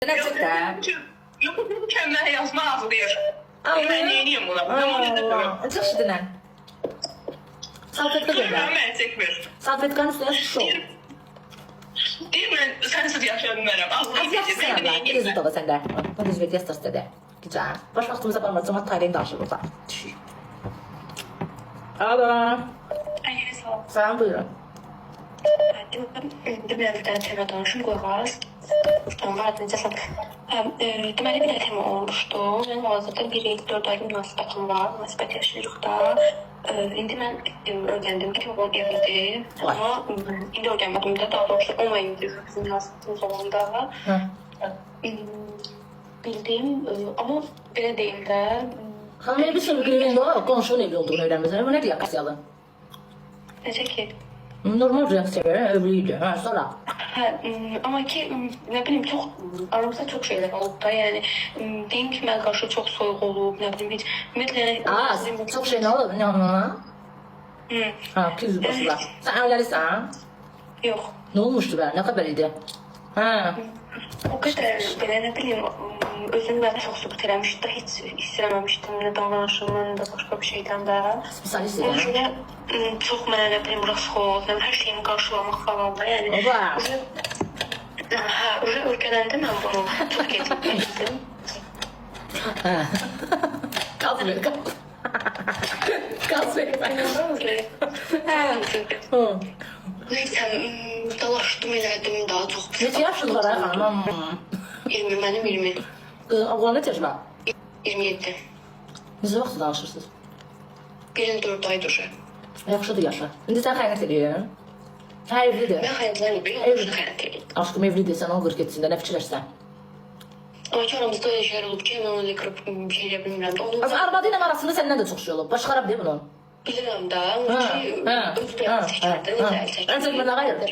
Nə çıxdı? Yox, mükəmməl yazma ağlayır. Mən neyiniyim buna? Çıx şidindən. Salfetka göndər. Mən çəkmir. Salfetkanın üstüne şov. Deyir, mən sənsiz yaşaya bilmərəm. Az Allah'ım yaxşı mən sənə var. neyiniyim? Gözün dolu səndə. Bu düz ver yastas dedi. Güzel. Baş vaxtımıza baxmaz. Cəmat Taylan danışır burada. Alo. Ay, sağ ol. Salam buyurun. Deməli, bir dənə tema danışım, qoyğaz. Var, necəsən? Deməli, bir dənə tema olmuşdu. Mən hazırda 1 il 4 ay münasibətim var. Münasibət yaşayırıq da. İndi mən öyrəndim ki, telefonum evlidir. Amma indi öyrənmədimdə, daha doğrusu 10 ay idi bizim münasibətimiz olanda. Bildiyim, amma belə deyim də. Xanım, bir sürü gülüyün o, qonşunun evli olduğunu öyrənməsən. Bu nə reaksiyalı? Necə ki? Normal reaksiya, evliydi. Ha, sonra. Amma ki, nə bilim, aramızda çox şeylər olub da, yəni, deyim ki, mənə qarşı çox soyuq olub, nə bilim, heç, ümumiyyətlə, Çox şey nə olub? Nə olub? Ha, küz başla. Sən evləlisən? yox, Nə olmuşdu bə? Nə xəbər idi? Ha. o qədər, belə, nə bilim, özünü mənə çox sübut eləmişdi də, heç istəməmişdim, nə davranışımdan, nə də başqa bir şeydən də. Spesialist Onun idi. üçün çox mənə, nə bilim, rasxod, nə bilim, hər şeyimi qarşılamaq falan da, yəni. Oba. Hə, ürkədəndə mən bunu çox getmişdim. Ha. Qaz ver, qaz. Qaz ver. Hı. Neysə, dalaşdım, elədim daha çox. Neçə yaşın var ay xanım? 20, mənim 20. Oğlan neçə yaşı var? 27. Necə vaxt danışırsınız? 1 il 4 aydır. Yaxşıdır yaşı. İndi sən xəyanət edirsən? Hə, evlidir. Mən xəyatlar bir olmuşda xəyat edirdim. Aşkım evlidir, sən onu qırq etsin də, nə fikirləşsən? Amma ki, aramızda öyle şeyler olub ki, mən onu qırıb bir şey elə bilmirəm. Onu Az arvadı ilə arasında səndən də çox şey olub. Baş xarab deyil bunun. bilirəm də, onu ki, öz dəyərini seçərdi, necə əl çəkirdi. Ən çox mənə qayırdır.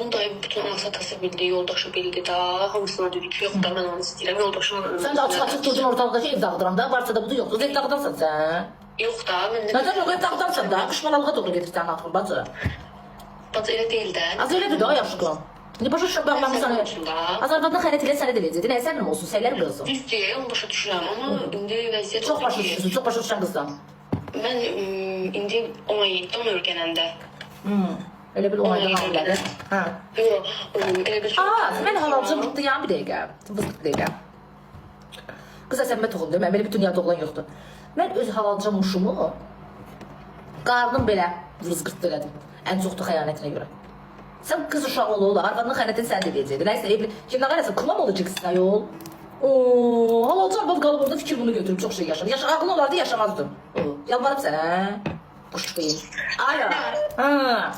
Bunu da bütün asatası bildi, yoldaşı bildi da, hamısına dedi ki, yox da mən onu istəyirəm, yoldaşımla Sən də açıq-açıq durdun ortalıqdakı ev dağıdıram da, varsa da budur yoxdur. Ev dağıdansan sən. Yox da, mən Nədən yox, ev dağıdansan da, qışmalalığa doğru gedirsən axın bacı. Bacı elə deyil də. Az elədir də, ay aşkım. İndi başa düşürəm, mən sana... Az arvadına xəyanət elə sənə də verəcəkdi. Nə sənin olsun, səylər qızım. Düzdür, onu başa düşürəm, amma indi vəziyyət Çox odur başa ki, düşürsün, çox başa düşən qızdan. mən indi 17-dən öyrənəndə, Elə bil o aydan ailədir. Hə. yox, elə bir Aa, mən halalcım tutduyam bir dəqiqə. Vızıq bir dəqiqə. Qız əsəbimə toxundu, mən belə bir dünyada oğlan yoxdur. Mən öz halalcamuşumu qarnım belə vızqırt elədim. Ən çoxdur xəyanətinə görə. Sən qız uşağı ola, arvadının xəyanətini sən də deyəcəkdin. Nəysə, evli, ki, nə qarəsən, kumam olacaqsın yol. Ooo, halalcı arvad qalıb orada fikir bunu götürüb çox şey yaşadı. Ağlı olardı, yaşamazdım. Yalvarıb sənə. Quş deyil. Alo. Ha.